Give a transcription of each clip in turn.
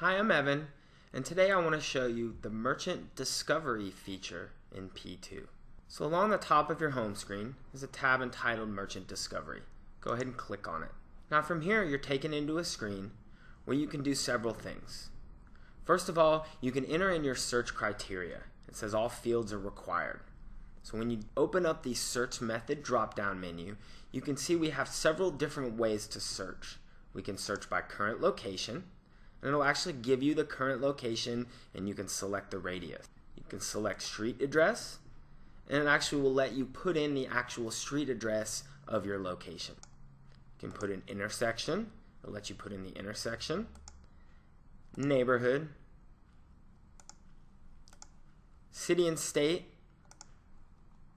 Hi, I'm Evan, and today I want to show you the Merchant Discovery feature in P2. So along the top of your home screen is a tab entitled Merchant Discovery. Go ahead and click on it. Now from here you're taken into a screen where you can do several things. First of all, you can enter in your search criteria. It says all fields are required. So when you open up the search method drop-down menu, you can see we have several different ways to search. We can search by current location, and it'll actually give you the current location, and you can select the radius. You can select street address, and it actually will let you put in the actual street address of your location. You can put in intersection, it'll let you put in the intersection, neighborhood, city and state,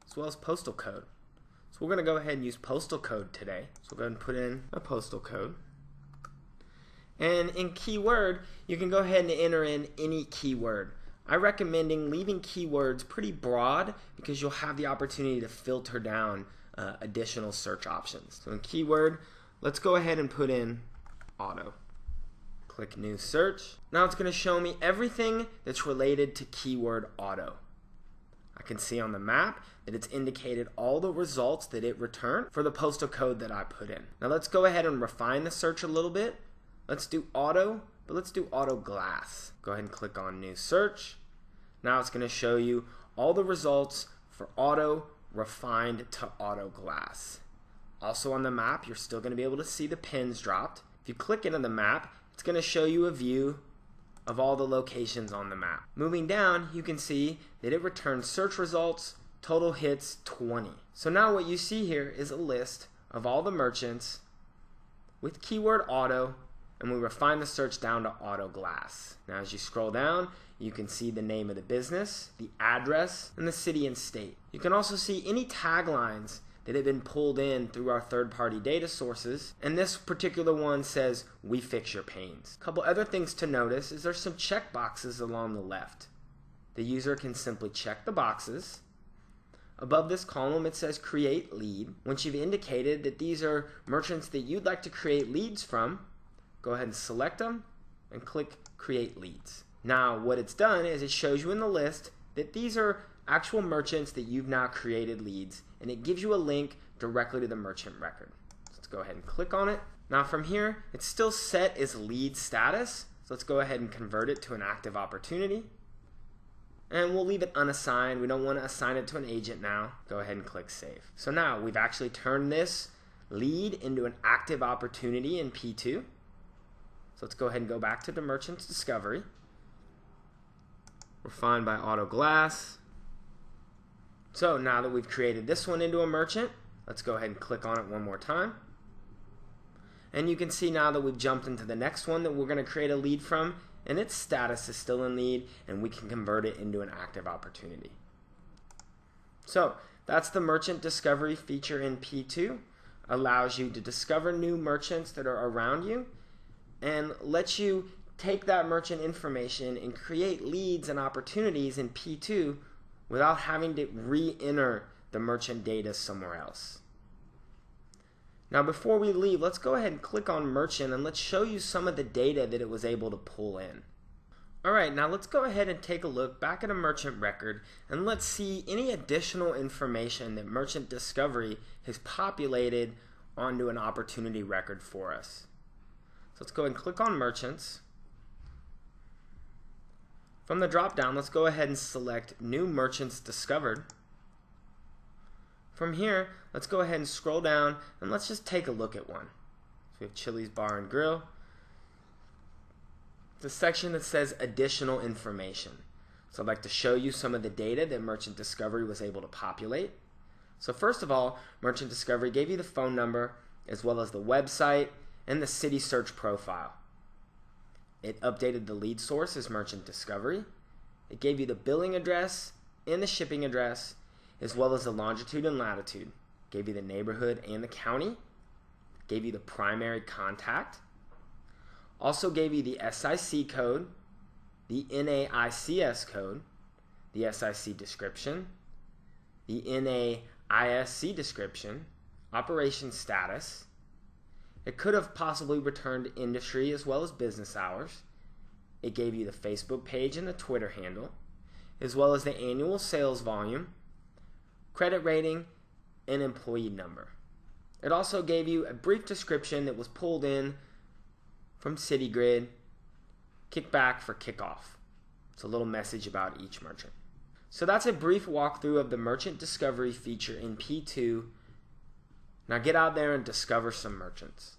as well as postal code. So we're going to go ahead and use postal code today. So we'll go ahead and put in a postal code. And in keyword, you can go ahead and enter in any keyword. I'm recommending leaving keywords pretty broad because you'll have the opportunity to filter down additional search options. So in keyword, let's go ahead and put in auto. Click new search. Now it's going to show me everything that's related to keyword auto. I can see on the map that it's indicated all the results that it returned for the postal code that I put in. Now let's go ahead and refine the search a little bit. Let's do auto, but let's do auto glass. Go ahead and click on new search. Now it's going to show you all the results for auto refined to auto glass. Also on the map, you're still going to be able to see the pins dropped. If you click into the map, it's going to show you a view of all the locations on the map. Moving down, you can see that it returns search results, total hits 20. So now what you see here is a list of all the merchants with keyword auto, and we refine the search down to auto glass. Now as you scroll down, you can see the name of the business, the address, and the city and state. You can also see any taglines that have been pulled in through our third-party data sources, and this particular one says, "We fix your pains." A couple other things to notice is there's some check boxes along the left. The user can simply check the boxes. Above this column it says create lead. Once you've indicated that these are merchants that you'd like to create leads from, go ahead and select them and click create leads. Now what it's done is it shows you in the list that these are actual merchants that you've now created leads, and it gives you a link directly to the merchant record. Let's go ahead and click on it. Now from here it's still set as lead status, so let's go ahead and convert it to an active opportunity, and we'll leave it unassigned. We don't want to assign it to an agent now. Go ahead and click save. So now we've actually turned this lead into an active opportunity in P2. So let's go ahead and go back to the Merchant Discovery. Refined by auto glass. So now that we've created this one into a merchant, let's go ahead and click on it one more time. And you can see now that we've jumped into the next one that we're going to create a lead from, and its status is still in lead, and we can convert it into an active opportunity. So that's the Merchant Discovery feature in P2. Allows you to discover new merchants that are around you, and lets you take that merchant information and create leads and opportunities in P2 without having to re-enter the merchant data somewhere else. Now before we leave, let's go ahead and click on merchant and let's show you some of the data that it was able to pull in. Alright, now let's go ahead and take a look back at a merchant record and let's see any additional information that Merchant Discovery has populated onto an opportunity record for us. So let's go ahead and click on merchants. From the drop down, let's go ahead and select new merchants discovered. From here, let's go ahead and scroll down and let's just take a look at one. So we have Chili's Bar and Grill. The section that says additional information. So I'd like to show you some of the data that Merchant Discovery was able to populate. So first of all, Merchant Discovery gave you the phone number as well as the website and the city search profile. It updated the lead source as Merchant Discovery. It gave you the billing address and the shipping address, as well as the longitude and latitude. It gave you the neighborhood and the county. It gave you the primary contact. Also gave you the SIC code, the NAICS code, the SIC description, the NAISC description, operation status. It could have possibly returned industry as well as business hours. it gave you the Facebook page and the Twitter handle, as well as the annual sales volume, credit rating, and employee number. It also gave you a brief description that was pulled in from Citygrid, kickback for kickoff. It's a little message about each merchant. So that's a brief walkthrough of the merchant discovery feature in P2. Now get out there and discover some merchants.